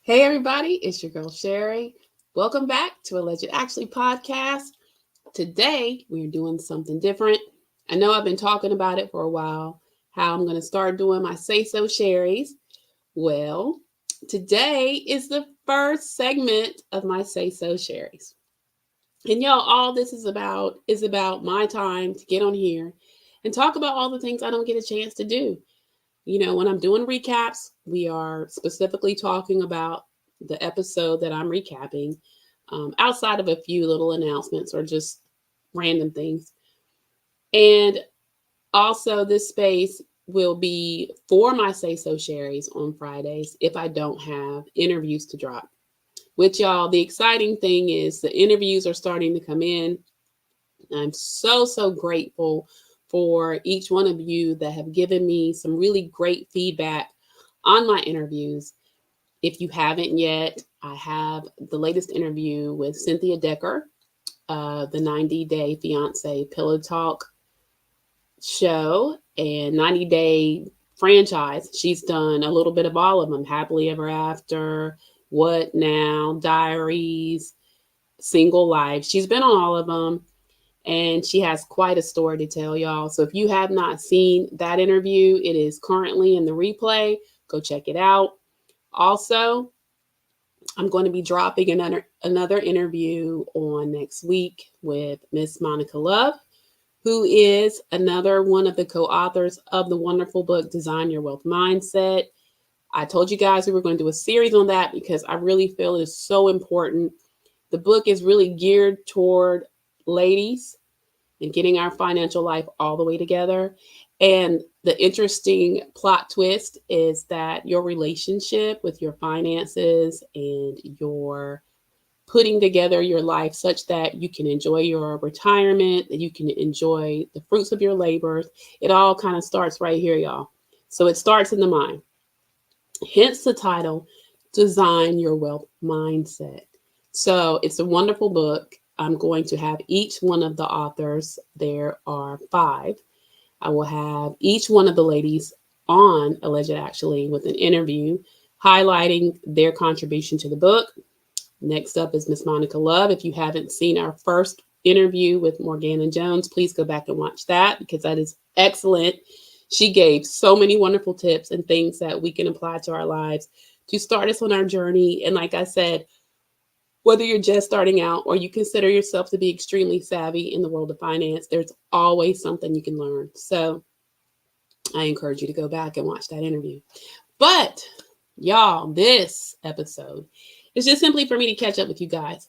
Hey everybody, it's your girl Sherry. Welcome back to Alleged Actually podcast. Today we're doing something different. I know I've been talking about it for a while, how I'm going to start doing my Say So Sherries. Well, today is the first segment of my Say So Sherries. And y'all, all this is about my time to get on here and talk about all the things I don't get a chance to do. When I'm doing recaps, we are specifically talking about the episode that I'm recapping, outside of a few little announcements or just random things. And also, this space will be for my Say So Sherries on Fridays if I don't have interviews to drop. Which, y'all, the exciting thing is the interviews are starting to come in. I'm so grateful for each one of you that have given me some really great feedback on my interviews. If you haven't yet, I have the latest interview with Cynthia Decker, the 90-day Fiance Pillow Talk show and 90-day franchise. She's done a little bit of all of them: Happily Ever After, What Now, Diaries, Single Life. She's been on all of them. And she has quite a story to tell y'all. So if you have not seen that interview, it is currently in the replay. Go check it out. Also, I'm going to be dropping another interview on next week with Miss Monica Love, who is another one of the co-authors of the wonderful book, Design Your Wealth Mindset. I told you guys we were going to do a series on that because I really feel it is so important. The book is really geared toward ladies and getting our financial life all the way together. And the interesting plot twist is that your relationship with your finances and your putting together your life such that you can enjoy your retirement, that you can enjoy the fruits of your labors, it all kind of starts right here, y'all. So it starts in the mind. Hence the title, Design Your Wealth Mindset. So it's a wonderful book. I'm going to have each one of the authors, there are 5. I will have each one of the ladies on Alleged Actually with an interview highlighting their contribution to the book. Next up is Miss Monica Love. If you haven't seen our first interview with Morgana Jones, please go back and watch that because that is excellent. She gave so many wonderful tips and things that we can apply to our lives to start us on our journey. And like I said, whether you're just starting out or you consider yourself to be extremely savvy in the world of finance, there's always something you can learn. So I encourage you to go back and watch that interview. But y'all, this episode is just simply for me to catch up with you guys.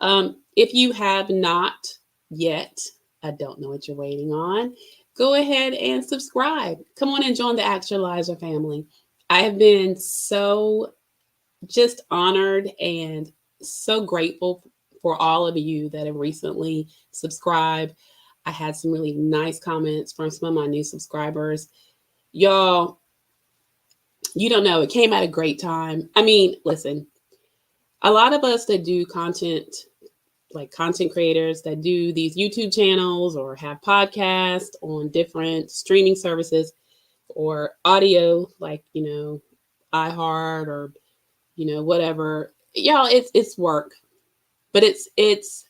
If you have not yet, I don't know what you're waiting on. Go ahead and subscribe. Come on and join the Actualizer family. I have been so just honored and so grateful for all of you that have recently subscribed. I had some really nice comments from some of my new subscribers. Y'all, you don't know, it came at a great time. I mean, listen, a lot of us that do content, like content creators that do these YouTube channels or have podcasts on different streaming services or audio, like, iHeart or, whatever. Y'all, it's work, but it's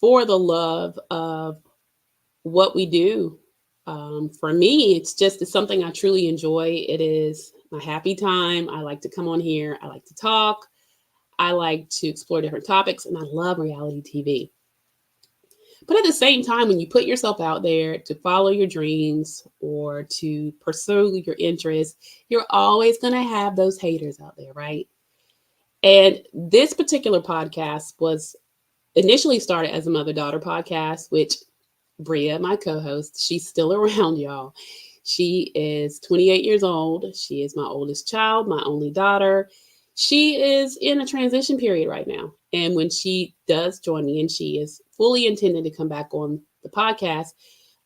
for the love of what we do. For me, it's something I truly enjoy. It is my happy time. I like to come on here. I like to talk. I like to explore different topics, and I love reality TV. But at the same time, when you put yourself out there to follow your dreams or to pursue your interests, you're always going to have those haters out there, right? And this particular podcast was initially started as a mother-daughter podcast, which Bria, my co-host, she's still around, y'all. She is 28 years old. She is my oldest child, my only daughter. She is in a transition period right now. And when she does join me, and she is fully intended to come back on the podcast,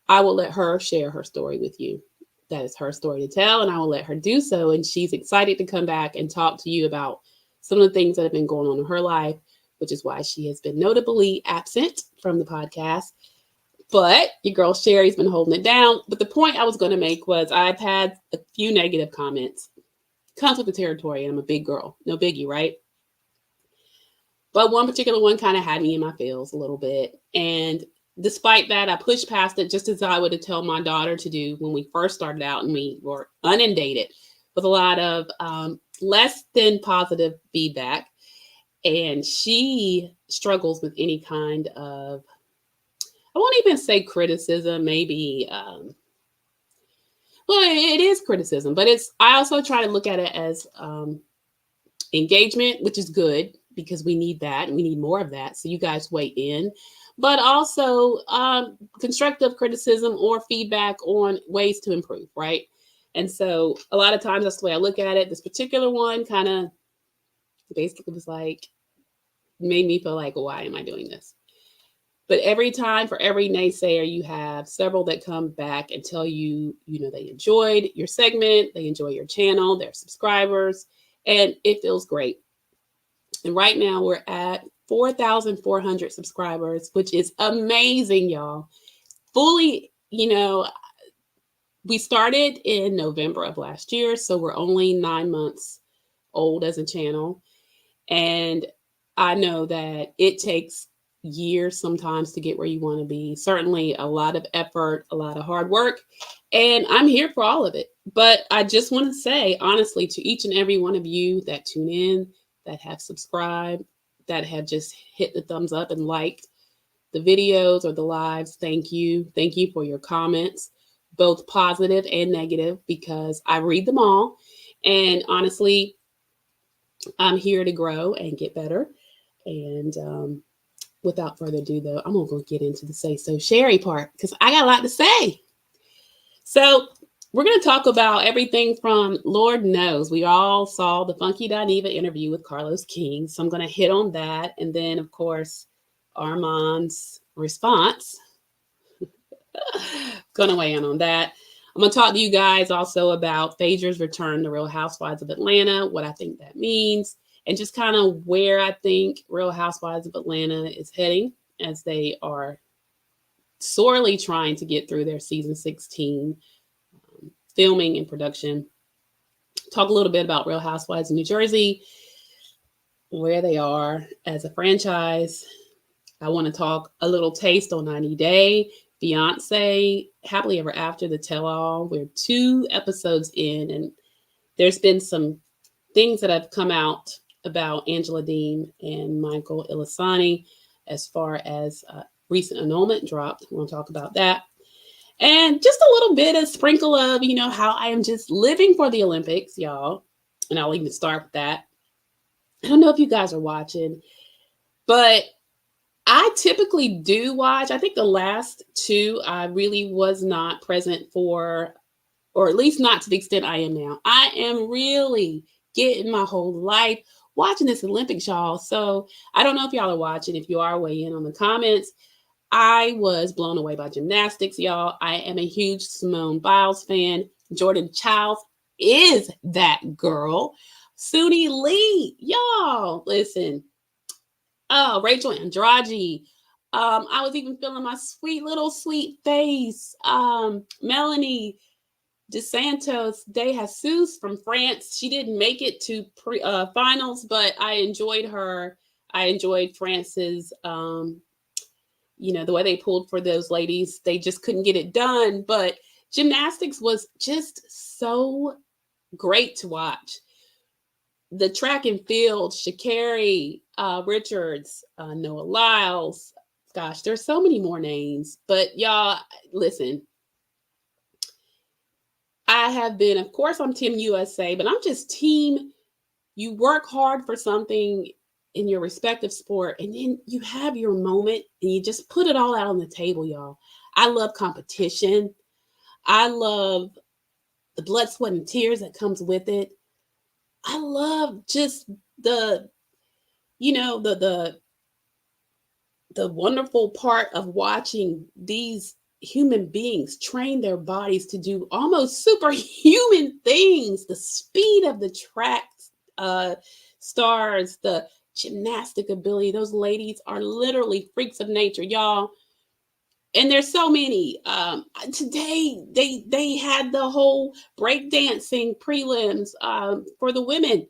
I will let her share her story with you. That is her story to tell, and I will let her do so. And she's excited to come back and talk to you about some of the things that have been going on in her life, which is why she has been notably absent from the podcast. But your girl Sherry's been holding it down. But the point I was going to make was I've had a few negative comments Comes with the territory, and I'm a big girl. No biggie, right? But one particular one kind of had me in my feels a little bit. And despite that, I pushed past it just as I would have told my daughter to do when we first started out and we were inundated with a lot of less than positive feedback. And she struggles with any kind of, I won't even say criticism, maybe, well, it is criticism, but I also try to look at it as engagement, which is good because we need that and we need more of that. So you guys weigh in, but also constructive criticism or feedback on ways to improve, right? And so a lot of times that's the way I look at it. This particular one kind of basically was like, made me feel like, well, why am I doing this? But every time, for every naysayer, you have several that come back and tell you, they enjoyed your segment, they enjoy your channel, they're subscribers, and it feels great. And right now we're at 4,400 subscribers, which is amazing, y'all. Fully, we started in November of last year, so we're only 9 months old as a channel. And I know that it takes years sometimes to get where you want to be. Certainly a lot of effort, a lot of hard work, and I'm here for all of it. But I just want to say, honestly, to each and every one of you that tune in, that have subscribed, that have just hit the thumbs up and liked the videos or the lives, thank you. Thank you for your comments, both positive and negative, because I read them all. And honestly, I'm here to grow and get better. And without further ado, though, I'm going to go get into the Say So Sherry part because I got a lot to say. So we're going to talk about everything from, Lord knows, we all saw the Funky Dineva interview with Carlos King. So I'm going to hit on that. And then, of course, Armon's response. Going to weigh in on that. I'm going to talk to you guys also about Phaedra's return to Real Housewives of Atlanta, what I think that means, and just kind of where I think Real Housewives of Atlanta is heading as they are sorely trying to get through their season 16 filming and production. Talk a little bit about Real Housewives of New Jersey, where they are as a franchise. I want to talk a little taste on 90 Day, Fiance, Happily Ever After, the tell-all. We're 2 episodes in, and there's been some things that have come out about Angela Deem and Michael Ilisani as far as recent annulment dropped. We'll talk about that. And just a little bit, a sprinkle of, how I am just living for the Olympics, y'all. And I'll even start with that. I don't know if you guys are watching, but I typically do watch. I think the last 2 I really was not present for, or at least not to the extent I am now. I am really getting my whole life watching this Olympics, y'all. So I don't know if y'all are watching. If you are, weigh in on the comments. I was blown away by gymnastics, y'all. I am a huge Simone Biles fan. Jordan Childs is that girl. Suni Lee, y'all, listen. Oh, Rachel Andrade. I was even feeling my sweet little sweet face. Melanie DeSantos de Jesus from France. She didn't make it to finals, but I enjoyed her. I enjoyed France's, the way they pulled for those ladies. They just couldn't get it done. But gymnastics was just so great to watch. The track and field, Sha'Carri Richards, Noah Lyles. Gosh, there's so many more names. But y'all, listen. I have been, of course, I'm Team USA, but I'm just team, you work hard for something in your respective sport, and then you have your moment, and you just put it all out on the table, y'all. I love competition. I love the blood, sweat, and tears that comes with it. I love just the wonderful part of watching these human beings train their bodies to do almost superhuman things. The speed of the track stars, the gymnastic ability. Those ladies are literally freaks of nature, y'all. And there's so many. Today they had the whole breakdancing prelims for the women.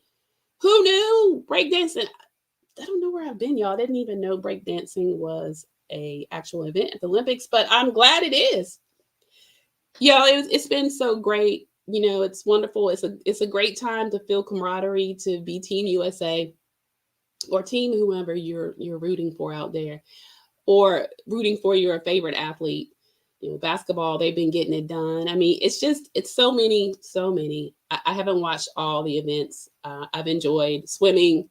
Who knew breakdancing? I don't know where I've been, y'all. I didn't even know breakdancing was a actual event at the Olympics, but I'm glad it is. It's been so great. It's wonderful. It's a great time to feel camaraderie, to be Team USA or team whoever you're rooting for out there, or rooting for your favorite athlete. Basketball, they've been getting it done. I mean, it's so many, so many. I haven't watched all the events. I've enjoyed swimming.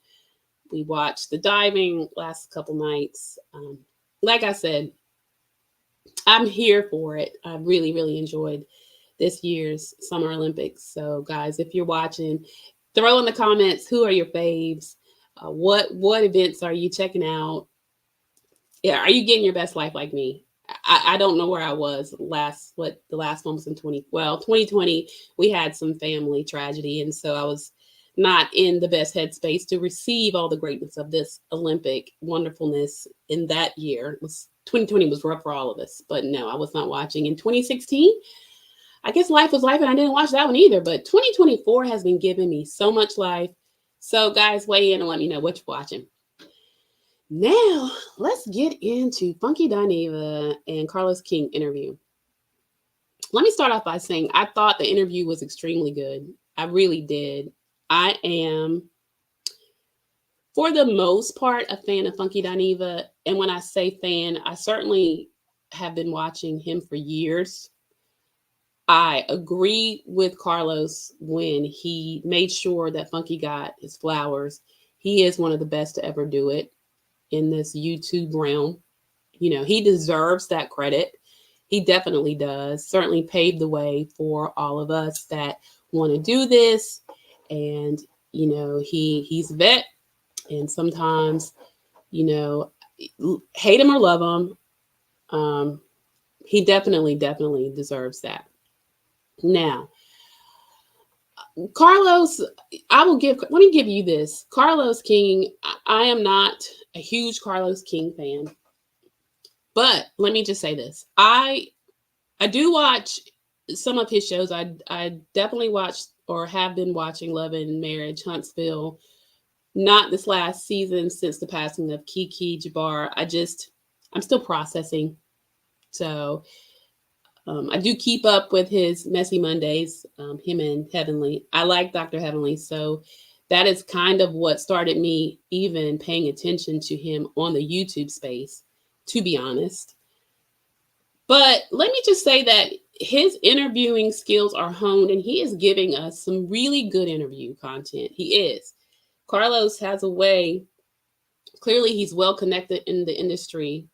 We watched the diving last couple nights. Like I said, I'm here for it. I really, really enjoyed this year's Summer Olympics. So, guys, if you're watching, throw in the comments, who are your faves? What events are you checking out? Yeah, are you getting your best life like me? I don't know where I was the last one was in 2020. We had some family tragedy, and so I was not in the best headspace to receive all the greatness of this Olympic wonderfulness in that year. 2020 was rough for all of us, but no, I was not watching. In 2016, I guess life was life, and I didn't watch that one either. But 2024 has been giving me so much life. So, guys, weigh in and let me know what you're watching. Now, let's get into Funky Dineva and Carlos King interview. Let me start off by saying I thought the interview was extremely good. I really did. I am, for the most part, a fan of Funky Dineva. And when I say fan, I certainly have been watching him for years. I agree with Carlos when he made sure that Funky got his flowers. He is one of the best to ever do it in this YouTube realm. He deserves that credit. He definitely does. Certainly paved the way for all of us that want to do this. And, he's a vet. And sometimes, hate him or love him, he definitely deserves that. Now, Carlos, let me give you this. Carlos King, I am not a huge Carlos King fan, but let me just say this. I do watch some of his shows. I definitely watched or have been watching Love and Marriage, Huntsville, not this last season since the passing of Kiki Jabbar. I'm still processing. So I do keep up with his Messy Mondays, him and Heavenly. I like Dr. Heavenly, so that is kind of what started me even paying attention to him on the YouTube space, to be honest. But let me just say that his interviewing skills are honed, and he is giving us some really good interview content. He is. Carlos has a way. Clearly, he's well connected in the industry.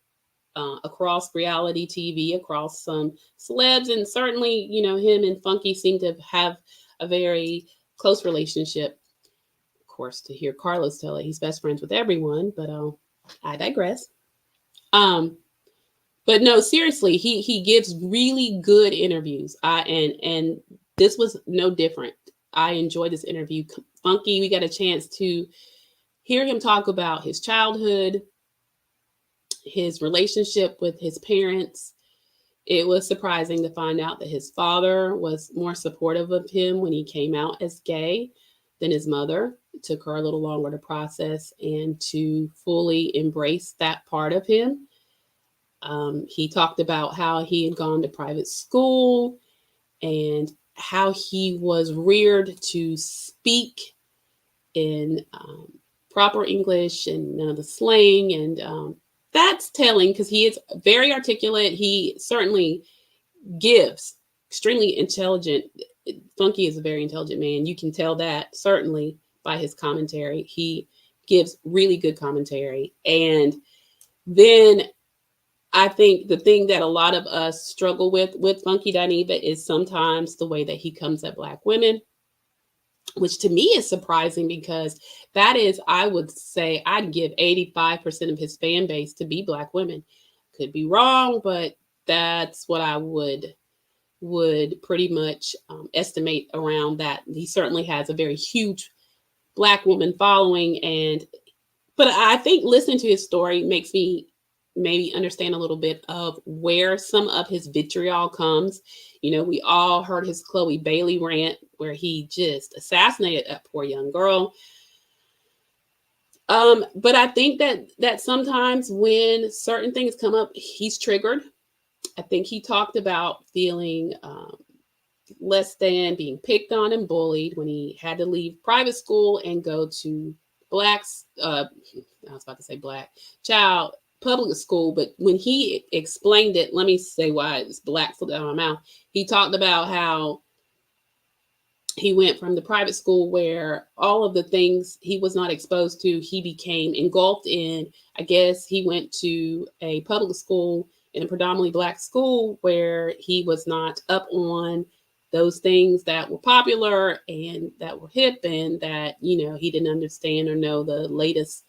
Across reality TV, across some celebs, and certainly, him and Funky seem to have a very close relationship. Of course, to hear Carlos tell it, he's best friends with everyone, but I digress. But no, seriously, he gives really good interviews. And this was no different. I enjoyed this interview. Funky, we got a chance to hear him talk about his childhood, his relationship with his parents. It was surprising to find out that his father was more supportive of him when he came out as gay than his mother. It took her a little longer to process and to fully embrace that part of him. He talked about how he had gone to private school and how he was reared to speak in proper English and none of the slang. And that's telling because he is very articulate. He certainly gives extremely intelligent. Funky is a very intelligent man. You can tell that certainly by his commentary. He gives really good commentary. And then I think the thing that a lot of us struggle with Funky Dineva is sometimes the way that he comes at Black women, which to me is surprising because that is, I would say, I'd give 85% of his fan base to be Black women. Could be wrong, but that's what I would pretty much estimate around that. He certainly has a very huge Black woman following, but I think listening to his story makes me maybe understand a little bit of where some of his vitriol comes. We all heard his Chloe Bailey rant where he just assassinated that poor young girl. But I think that sometimes when certain things come up, he's triggered. I think he talked about feeling less than, being picked on and bullied when he had to leave private school and go to blacks. I was about to say black child public school, but when he explained it, let me say why it's black slipped out of my mouth. He talked about how he went from the private school where all of the things he was not exposed to, he became engulfed in. I guess he went to a public school in a predominantly black school where he was not up on those things that were popular and that were hip, and that, he didn't understand or know the latest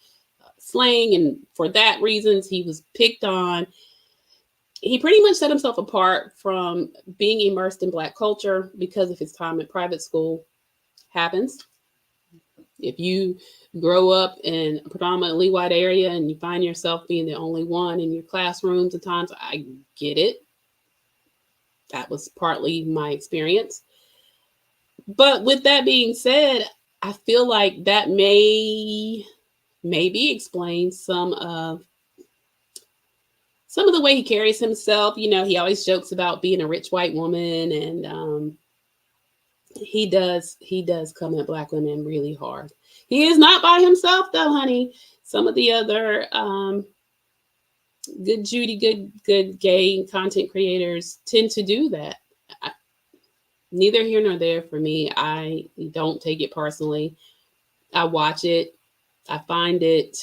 slang. And for that reasons, he was picked on. He pretty much set himself apart from being immersed in Black culture because of his time at private school. Happens. If you grow up in a predominantly white area and you find yourself being the only one in your classrooms at times, I get it. That was partly my experience. But with that being said, I feel like that maybe explains some of the way he carries himself. He always jokes about being a rich white woman, and he does come at Black women really hard. He is not by himself though, honey. Some of the other good gay content creators tend to do that. Neither here nor there for me. I don't take it personally. I watch it. I find it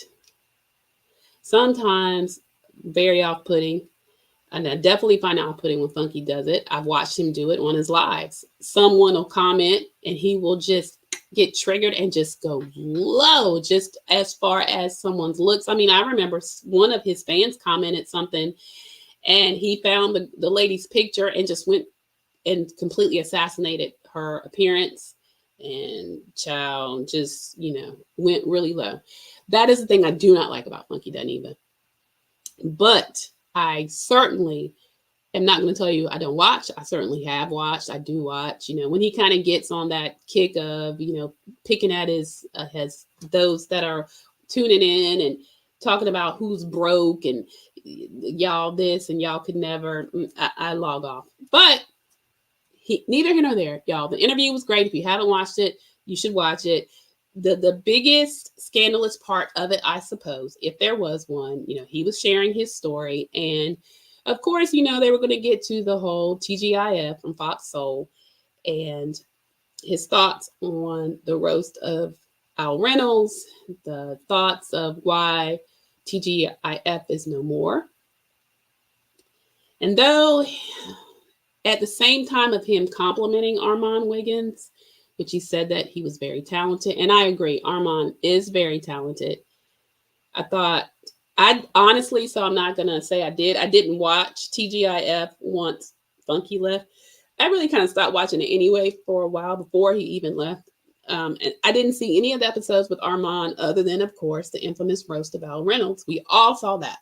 sometimes very off-putting. And I definitely find it off-putting when Funky does it. I've watched him do it on his lives. Someone will comment and he will just get triggered and just go low, just as far as someone's looks. I mean, I remember one of his fans commented something and he found the lady's picture and just went and completely assassinated her appearance, and child just, went really low. That is the thing I do not like about Funky Dineva. But I certainly am not going to tell you I don't watch. I certainly have watched. I do watch. When he kind of gets on that kick of, picking at his those that are tuning in and talking about who's broke and y'all this and y'all could never, I log off. But neither here nor there, y'all. The interview was great. If you haven't watched it, you should watch it. The biggest scandalous part of it, I suppose, if there was one, he was sharing his story. And of course, they were going to get to the whole TGIF from Fox Soul and his thoughts on the roast of Al Reynolds, the thoughts of why TGIF is no more. And though at the same time of him complimenting Armon Wiggins, which he said that he was very talented. And I agree, Armon is very talented. I honestly, so I'm not going to say I didn't watch TGIF once Funky left. I really kind of stopped watching it anyway for a while before he even left. And I didn't see any of the episodes with Armon other than, of course, the infamous roast of Al Reynolds. We all saw that.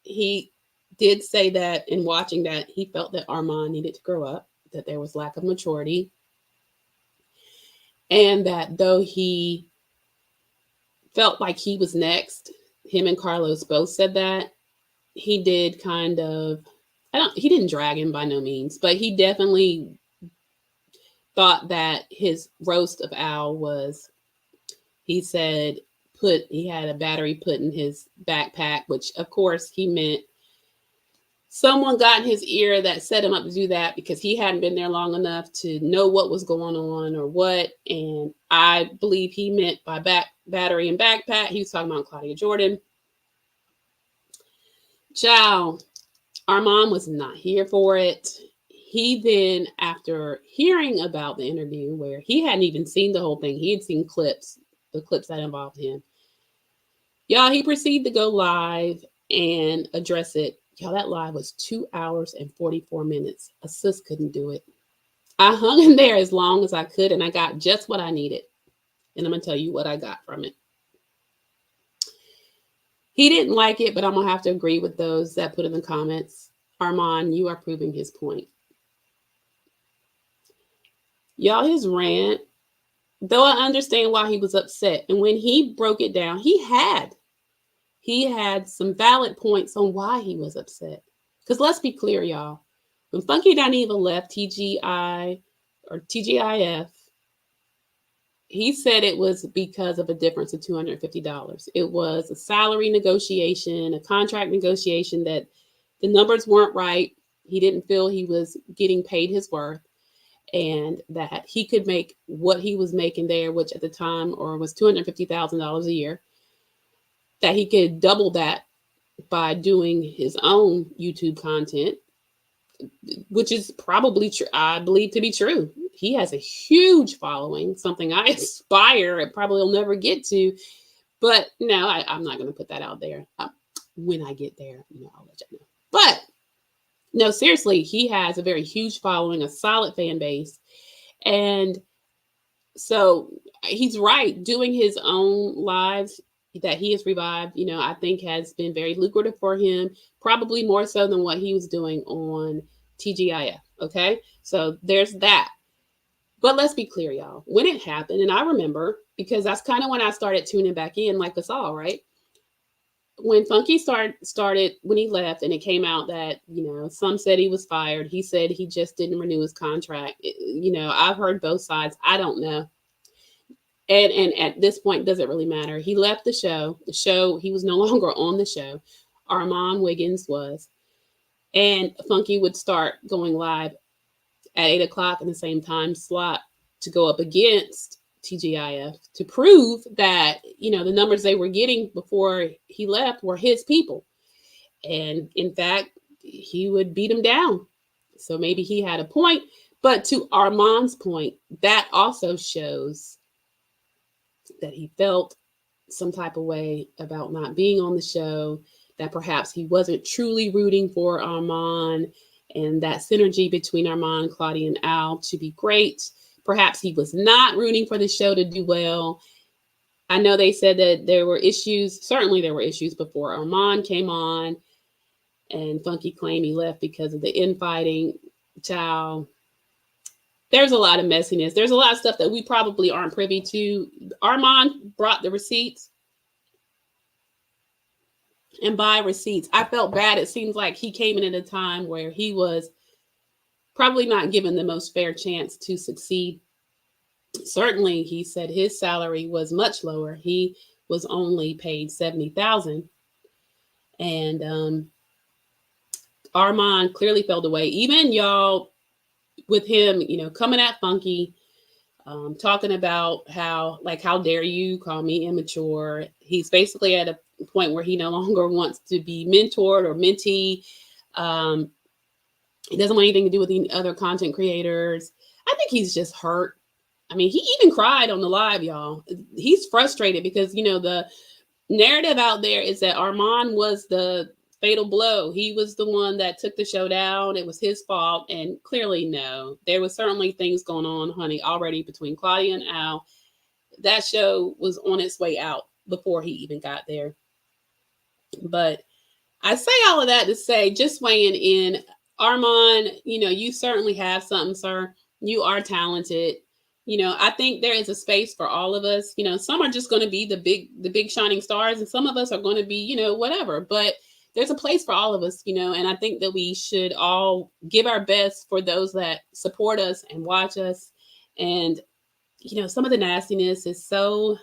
He did say that in watching that, he felt that Armon needed to grow up, that there was lack of maturity. And that though he felt like he was next, him and Carlos both said that, he did kind of, he didn't drag him by no means, but he definitely thought that his roast of Al was, he said, he had a battery put in his backpack, which of course he meant someone got in his ear that set him up to do that because he hadn't been there long enough to know what was going on or what. And I believe he meant by battery and backpack, he was talking about Claudia Jordan. Child, Armon was not here for it. He then, after hearing about the interview where he hadn't even seen the whole thing, he had seen the clips that involved him. Y'all, he proceeded to go live and address it. Y'all, that live was 2 hours and 44 minutes. A sis couldn't do it. I hung in there as long as I could, and I got just what I needed. And I'm going to tell you what I got from it. He didn't like it, but I'm going to have to agree with those that put in the comments. Armon, you are proving his point. Y'all, his rant, though I understand why he was upset. And when he broke it down, he had some valid points on why he was upset. Because let's be clear, y'all. When Funky Dineva left TGI or TGIF, he said it was because of a difference of $250. It was a salary negotiation, a contract negotiation that the numbers weren't right. He didn't feel he was getting paid his worth, and that he could make what he was making there, which at the time was $250,000 a year, that he could double that by doing his own YouTube content, which is probably true. I believe to be true. He has a huge following, something I aspire and probably will never get to. But no, I'm not going to put that out there. When I get there, I'll let you know. But no, seriously, he has a very huge following, a solid fan base. And so he's right. Doing his own lives that he has revived, I think has been very lucrative for him, probably more so than what he was doing on TGIF. Okay. So there's that. But let's be clear, y'all. When it happened, and I remember, because that's kind of when I started tuning back in, like us all, right? When Funky started, when he left and it came out that, some said he was fired. He said he just didn't renew his contract. I've heard both sides. I don't know. And at this point, does it really matter? He left the show. He was no longer on the show. Armon Wiggins was. And Funky would start going live at 8 o'clock in the same time slot to go up against TGIF to prove that, the numbers they were getting before he left were his people. And in fact, he would beat them down. So maybe he had a point. But to Armon's point, that also shows that he felt some type of way about not being on the show, that perhaps he wasn't truly rooting for Armon, and that synergy between Armon, Claudia, and Al to be great. Perhaps he was not rooting for the show to do well. I know they said that there were issues. Certainly there were issues before Armon came on, and Funky claimed he left because of the infighting. Child, there's a lot of messiness. There's a lot of stuff that we probably aren't privy to. Armon brought the receipts. And by receipts, I felt bad. It seems like he came in at a time where he was probably not given the most fair chance to succeed. Certainly, he said his salary was much lower. He was only paid $70,000. And Armon clearly fell away. Even y'all with him, coming at Funky, talking about how dare you call me immature. He's basically at a point where he no longer wants to be mentored or mentee. He doesn't want anything to do with the other content creators. I think he's just hurt. I mean, he even cried on the live, y'all. He's frustrated because, the narrative out there is that Armon was the fatal blow. He was the one that took the show down. It was his fault. And clearly, no. There was certainly things going on, honey, already between Claudia and Al. That show was on its way out before he even got there. But I say all of that to say, just weighing in, Armon, you certainly have something, sir. You are talented. I think there is a space for all of us. Some are just going to be the big shining stars, and some of us are going to be, whatever. But there's a place for all of us, and I think that we should all give our best for those that support us and watch us. And, some of the nastiness is so,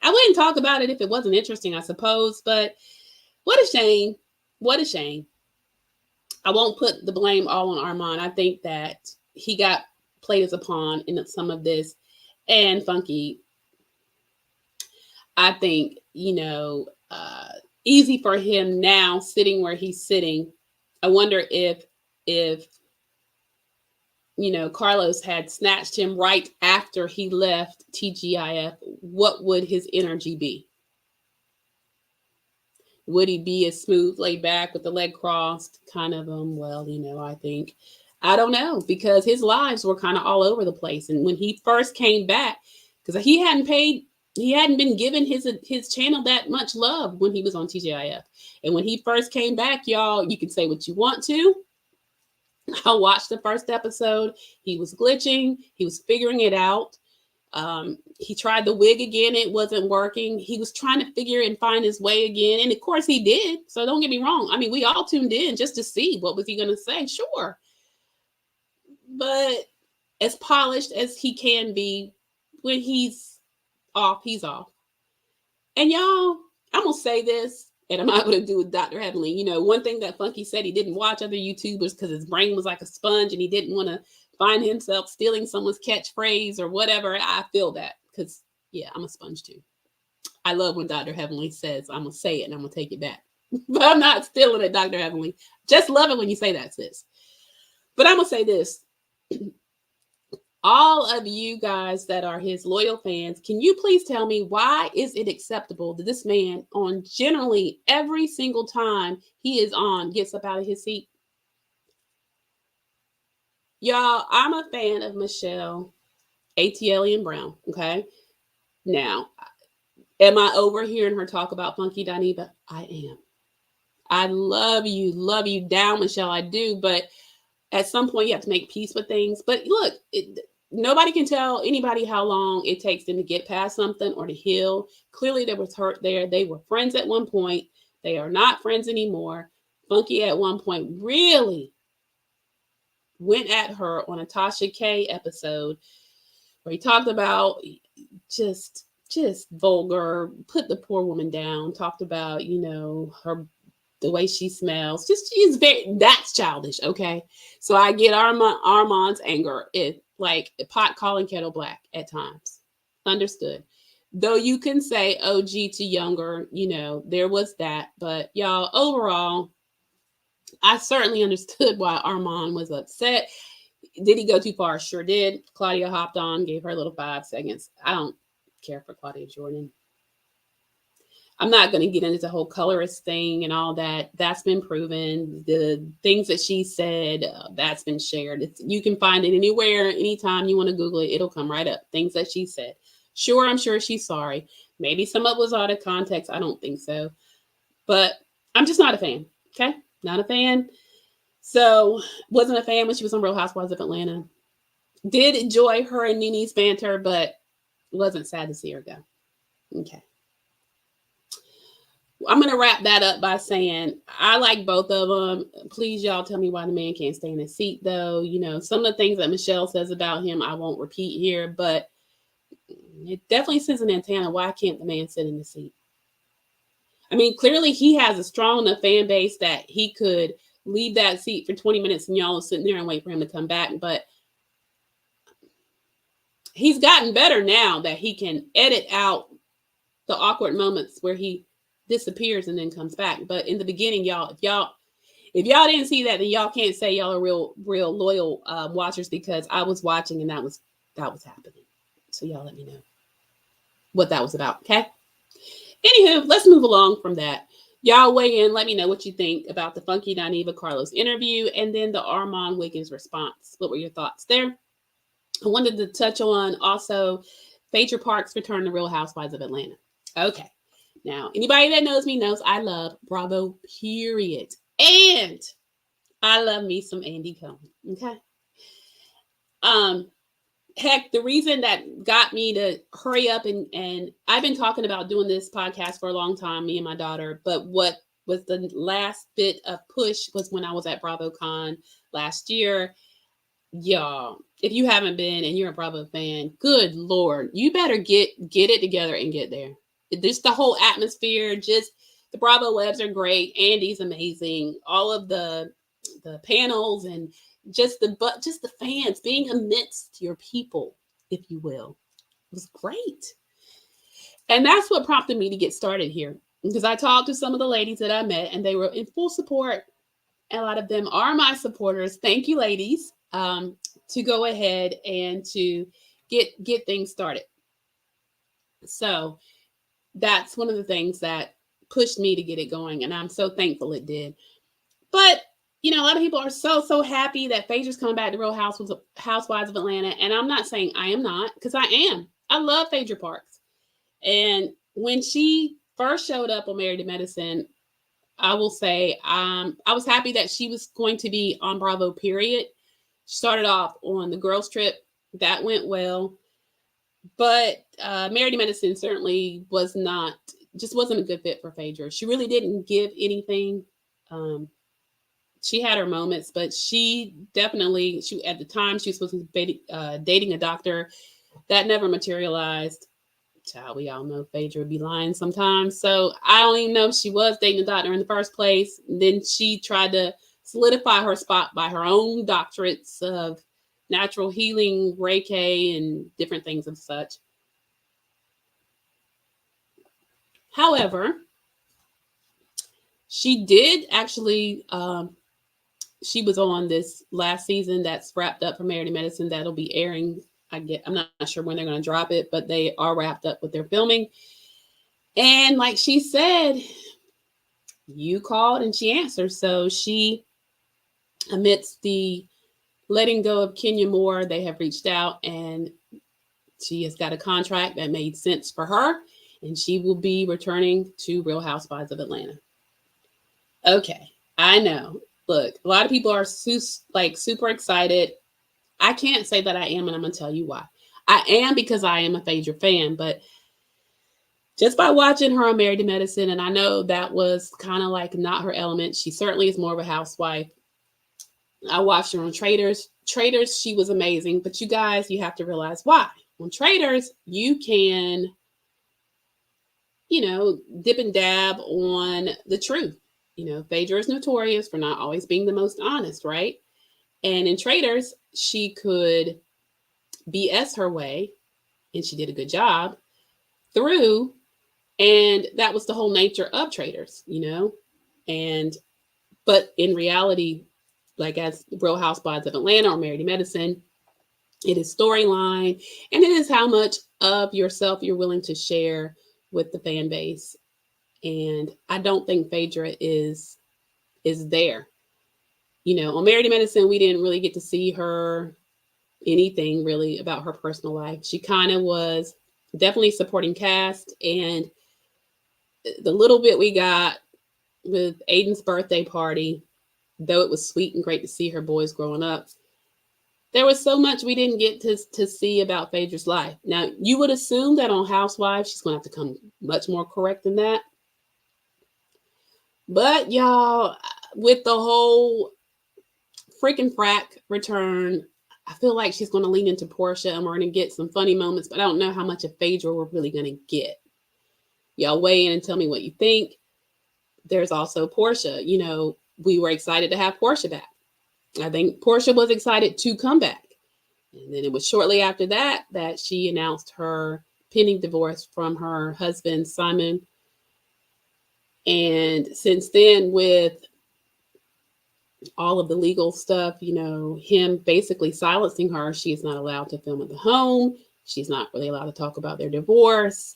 I wouldn't talk about it if it wasn't interesting, I suppose, but what a shame. What a shame. I won't put the blame all on Armon. I think that he got played as a pawn in some of this. And Funky, I think, easy for him now sitting where he's sitting. I wonder if Carlos had snatched him right after he left TGIF, what would his energy be? Would he be as smooth, laid back with the leg crossed, kind of, I don't know, because his lives were kind of all over the place. And when he first came back, because he hadn't paid He hadn't been given his channel that much love when he was on TGIF. And when he first came back, y'all, you can say what you want to. I watched the first episode. He was glitching. He was figuring it out. He tried the wig again. It wasn't working. He was trying to figure and find his way again. And of course he did. So don't get me wrong. I mean, we all tuned in just to see what was he going to say. Sure. But as polished as he can be, when he's off, he's off. And y'all, I'm going to say this, and I'm not going to do with Dr. Heavenly. You know, one thing that Funky said, he didn't watch other YouTubers because his brain was like a sponge and he didn't want to find himself stealing someone's catchphrase or whatever. I feel that because, yeah, I'm a sponge too. I love when Dr. Heavenly says, I'm going to say it and I'm going to take it back. But I'm not stealing it, Dr. Heavenly. Just love it when you say that, sis. But I'm going to say this. All of you guys that are his loyal fans, can you please tell me why is it acceptable that this man on generally every single time he is on gets up out of his seat? Y'all, I'm a fan of Michelle ATL Brown, okay? Now, am I overhearing her talk about Funky Dineva? I am. I love you down, Michelle, I do, but at some point you have to make peace with things. But look, nobody can tell anybody how long it takes them to get past something or to heal. Clearly there was hurt there. They were friends at one point. They are not friends anymore. Funky at one point really went at her on a Tasha K episode where he talked about just vulgar, put the poor woman down, talked about, you know, the way she smells. Just she's that's childish, okay? So I get Armon's anger. It like a pot calling kettle black at times. Understood. Though you can say OG to younger, you know, there was that. But y'all, overall, I certainly understood why Armon was upset. Did he go too far? Sure did. Claudia hopped on, gave her a little 5 seconds. I don't care for Claudia Jordan. I'm not going to get into the whole colorist thing and all that. That's been proven. The things that she said, that's been shared. You can find it anywhere, anytime you want to Google it. It'll come right up. Things that she said. Sure, I'm sure she's sorry. Maybe some of it was out of context. I don't think so. But I'm just not a fan. Okay? Not a fan. So, wasn't a fan when she was on Real Housewives of Atlanta. Did enjoy her and Nene's banter, but wasn't sad to see her go. Okay. I'm going to wrap that up by saying I like both of them. Please, y'all tell me why the man can't stay in his seat, though. You know, some of the things that Michelle says about him, I won't repeat here, but it definitely sends an antenna. Why can't the man sit in the seat? I mean, clearly he has a strong enough fan base that he could leave that seat for 20 minutes and y'all are sitting there and wait for him to come back. But he's gotten better now that he can edit out the awkward moments where he disappears and then comes back. But in the beginning, y'all, if y'all didn't see that, then y'all can't say y'all are real loyal watchers, because I was watching and that was happening. So y'all let me know what that was about. Okay. Anywho, let's move along from that. Y'all weigh in. Let me know what you think about the Funky Dineva Carlos interview and then the Armon Wiggins response. What were your thoughts there? I wanted to touch on also Phaedra Parks' return to Real Housewives of Atlanta. Okay. Now, anybody that knows me knows I love Bravo, period. And I love me some Andy Cohen. Okay. Heck, the reason that got me to hurry up and I've been talking about doing this podcast for a long time, me and my daughter, but what was the last bit of push was when I was at BravoCon last year. Y'all, if you haven't been and you're a Bravo fan, good Lord, you better get it together and get there. Just the whole atmosphere, just the Bravo webs are great. Andy's amazing. All of the panels and just the fans being amidst your people, if you will, was great. And that's what prompted me to get started here, because I talked to some of the ladies that I met and they were in full support. A lot of them are my supporters. Thank you, ladies, to go ahead and to get things started. So that's one of the things that pushed me to get it going. And I'm so thankful it did. But you know, a lot of people are so happy that Phaedra's coming back to Real Housewives of Atlanta. And I'm not saying I am not, because I am. I love Phaedra Parks. And when she first showed up on Married to Medicine, I will say I was happy that she was going to be on Bravo, period. She started off on the girls' trip. That went well. But Married to Medicine certainly wasn't a good fit for Phaedra. She really didn't give anything. Um, she had her moments, but she at the time, she was supposed to be dating a doctor. That never materialized. Child, we all know Phaedra would be lying sometimes. So I don't even know if she was dating a doctor in the first place. Then she tried to solidify her spot by her own doctorates of natural healing, Reiki, and different things of such. However, she did actually, she was on this last season that's wrapped up for Married to Medicine that'll be airing. I'm not sure when they're going to drop it, but they are wrapped up with their filming. And like she said, you called and she answered. So she, amidst the letting go of Kenya Moore, they have reached out and she has got a contract that made sense for her. And she will be returning to Real Housewives of Atlanta. Okay, I know. Look, a lot of people are super excited. I can't say that I am, and I'm going to tell you why. I am because I am a Phaedra fan, but just by watching her on Married to Medicine, and I know that was kind of like not her element. She certainly is more of a housewife. I watched her on Traitors. Traitors, she was amazing, but you guys, you have to realize why. On Traitors, you can, dip and dab on the truth. Phaedra is notorious for not always being the most honest, right? And in Traitors, she could BS her way, and she did a good job through. And that was the whole nature of Traitors, but in reality, like as Real Housewives of Atlanta or Married to Medicine, it is storyline, and it is how much of yourself you're willing to share with the fan base. And I don't think Phaedra is there. On Married to Medicine, we didn't really get to see her anything really about her personal life. She kind of was definitely supporting cast, and the little bit we got with Aiden's birthday party, though it was sweet and great to see her boys growing up, there was so much we didn't get to see about Phaedra's life. Now, you would assume that on Housewives, she's going to have to come much more correct than that. But y'all, with the whole freaking frack return, I feel like she's going to lean into Portia and we're going to get some funny moments, but I don't know how much of Phaedra we're really going to get. Y'all weigh in and tell me what you think. There's also Portia. We were excited to have Portia back. I think Portia was excited to come back. And then it was shortly after that she announced her pending divorce from her husband, Simon. And since then, with all of the legal stuff, him basically silencing her, she is not allowed to film at the home. She's not really allowed to talk about their divorce.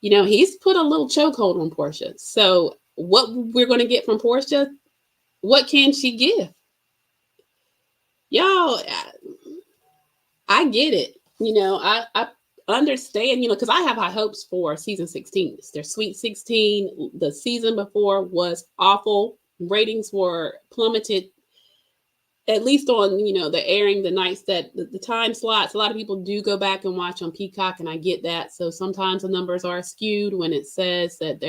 He's put a little chokehold on Portia. So what we're going to get from Portia, what can she give? Y'all, I get it. I understand, because I have high hopes for season 16. It's their Sweet 16. The season before was awful. Ratings were plummeted, at least on, the airing, the nights that the time slots. A lot of people do go back and watch on Peacock, and I get that. So sometimes the numbers are skewed when it says that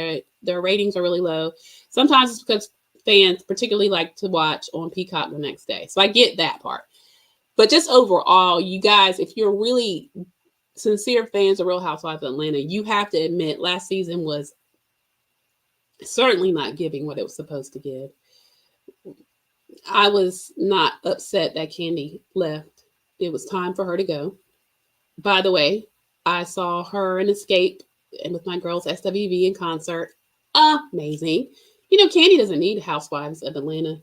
their ratings are really low. Sometimes it's because fans particularly like to watch on Peacock the next day. So I get that part. But just overall, you guys, if you're really sincere fans of Real Housewives of Atlanta, you have to admit last season was certainly not giving what it was supposed to give. I was not upset that Kandi left. It was time for her to go. By the way, I saw her in Escape and with my girls SWV in concert. Amazing. Kandi doesn't need Housewives of Atlanta.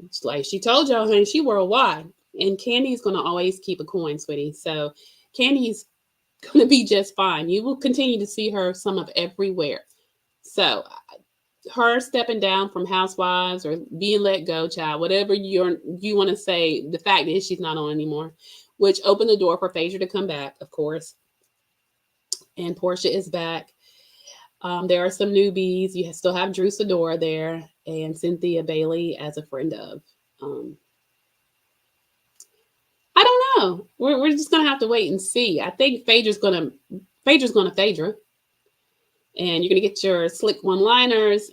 It's like she told y'all, honey, she worldwide. And Kandi's going to always keep a coin, sweetie. So Kandi's going to be just fine. You will continue to see her some of everywhere. So her stepping down from Housewives or being let go, child, whatever you want to say, the fact is she's not on anymore, which opened the door for Phaedra to come back, of course. And Portia is back. There are some newbies. You still have Drew Sidora there and Cynthia Bailey as a friend of. I don't know. We're just gonna have to wait and see. I think Phaedra's gonna Phaedra, and you're gonna get your slick one-liners.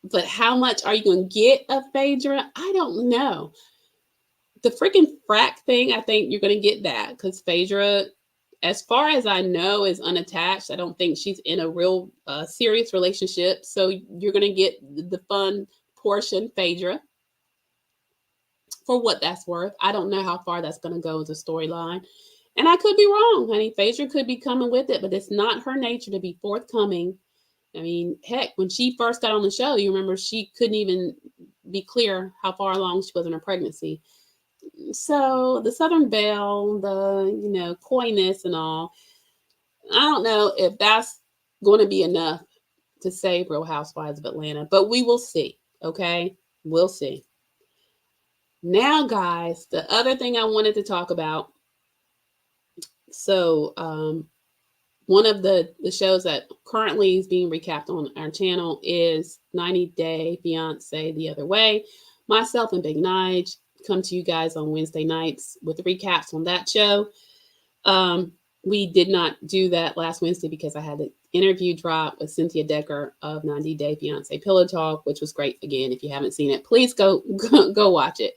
But how much are you gonna get of Phaedra? I don't know. The freaking frack thing, I think you're gonna get that because Phaedra, as far as I know, is unattached. I don't think she's in a real serious relationship. So you're gonna get the fun portion, Phaedra, for what that's worth. I don't know how far that's gonna go as a storyline. And I could be wrong, honey. Phaedra could be coming with it, but it's not her nature to be forthcoming. I mean, heck, when she first got on the show, you remember she couldn't even be clear how far along she was in her pregnancy. So the Southern Belle, the coyness and all, I don't know if that's going to be enough to save Real Housewives of Atlanta, but we will see. Okay, we'll see. Now, guys, the other thing I wanted to talk about. So, one of the shows that currently is being recapped on our channel is 90 Day Fiance The Other Way. Myself and Big Nige come to you guys on Wednesday nights with recaps on that show. We did not do that last Wednesday because I had the interview drop with Cynthia Decker of 90 Day Fiance Pillow Talk, which was great. Again, if you haven't seen it, please go watch it.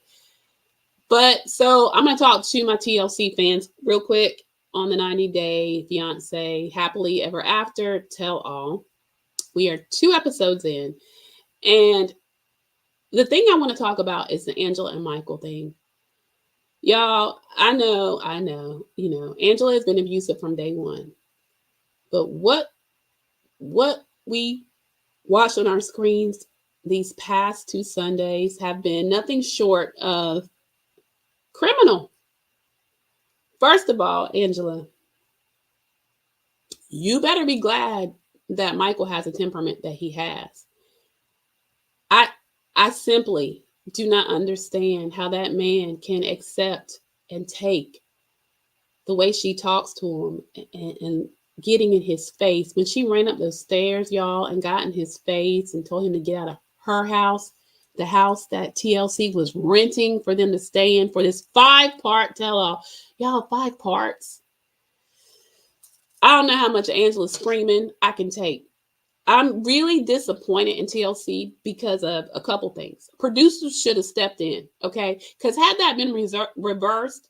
But so I'm going to talk to my TLC fans real quick on the 90 Day Fiance Happily Ever After Tell All. We are 2 episodes in. And the thing I want to talk about is the Angela and Michael thing. Y'all, I know, Angela has been abusive from day one. But what we watched on our screens these past 2 Sundays have been nothing short of criminal. First of all, Angela, you better be glad that Michael has a temperament that he has. I simply do not understand how that man can accept and take the way she talks to him and getting in his face. When she ran up those stairs, y'all, and got in his face and told him to get out of her house, the house that TLC was renting for them to stay in for this 5-part tell-all. Y'all, 5 parts. I don't know how much Angela's screaming I can take. I'm really disappointed in TLC because of a couple things. Producers should have stepped in, okay? Because had that been reversed,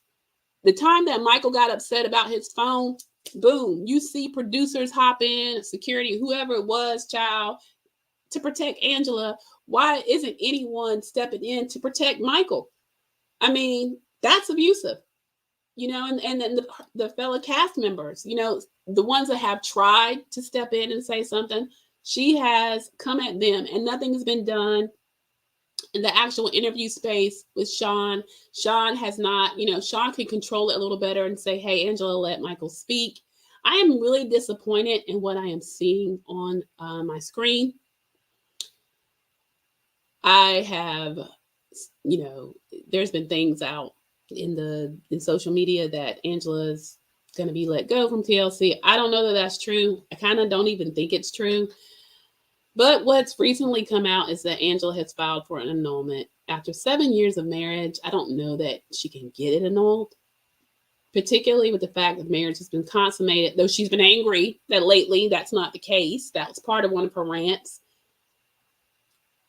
the time that Michael got upset about his phone, boom, you see producers hop in, security, whoever it was, child, to protect Angela. Why isn't anyone stepping in to protect Michael? I mean, that's abusive. And then the fellow cast members, the ones that have tried to step in and say something, she has come at them and nothing has been done in the actual interview space with Sean. Sean has not, Sean can control it a little better and say, hey, Angela, let Michael speak. I am really disappointed in what I am seeing on my screen. I have, there's been things out in social media that Angela's going to be let go from TLC. I don't know that that's true. I kind of don't even think it's true. But what's recently come out is that Angela has filed for an annulment. After 7 years of marriage, I don't know that she can get it annulled, particularly with the fact that marriage has been consummated, though she's been angry that lately that's not the case. That was part of one of her rants.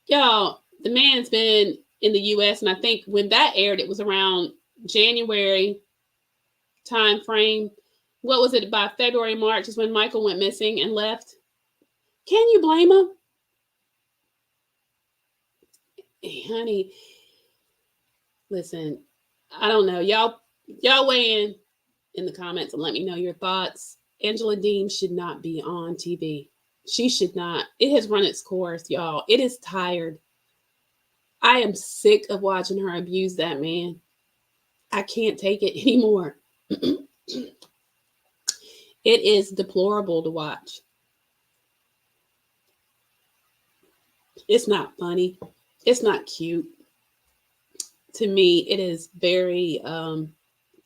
Y'all, the man's been in the U.S., and I think when that aired, it was around January time frame. What was it? By February, March is when Michael went missing and left. Can you blame him? Hey, honey, listen, I don't know. Y'all weigh in the comments and let me know your thoughts. Angela Deem should not be on TV. She should not. It has run its course, y'all. It is tired. I am sick of watching her abuse that man. I can't take it anymore. It is deplorable to watch. It's not funny. It's not cute. To me, it is very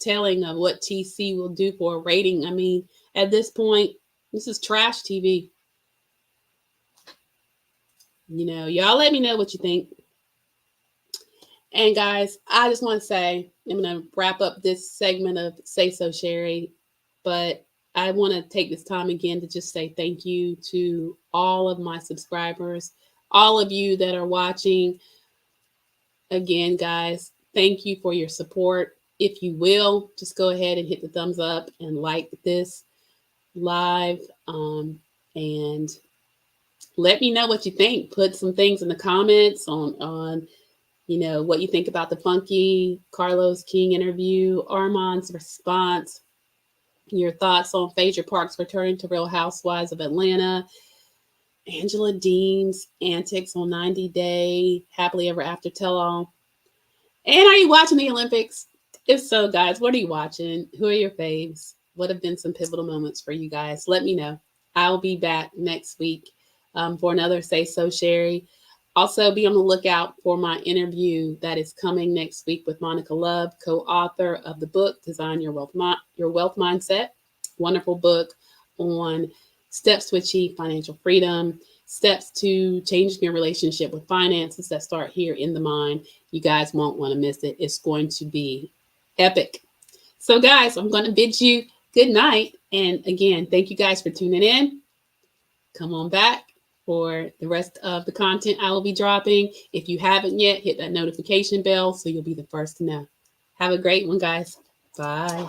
telling of what TC will do for a rating. I mean, at this point, This is trash TV. You know, y'all let me know what you think. And guys, I just want to say, I'm going to wrap up this segment of Say So Sherry, but I want to take this time again to just say thank you to all of my subscribers, all of you that are watching. Again, guys, thank you for your support. If you will, just go ahead and hit the thumbs up and like this live, and let me know what you think. Put some things in the comments on you know, what you think about the Funky Carlos King interview, Armon's response, your thoughts on Phaedra Parks returning to Real Housewives of Atlanta, Angela Deem's antics on 90 Day, Happily Ever After Tell All. And are you watching the Olympics? If so, guys, what are you watching? Who are your faves? What have been some pivotal moments for you guys? Let me know. I'll be back next week for another Say So Sherry. Also, be on the lookout for my interview that is coming next week with Monica Love, co-author of the book Design Your Wealth Mindset. Wonderful book on steps to achieve financial freedom, steps to changing your relationship with finances that start here in the mind. You guys won't want to miss it. It's going to be epic. So, guys, I'm going to bid you good night. And again, thank you guys for tuning in. Come on back for the rest of the content I will be dropping. If you haven't yet, hit that notification bell so you'll be the first to know. Have a great one, guys. Bye.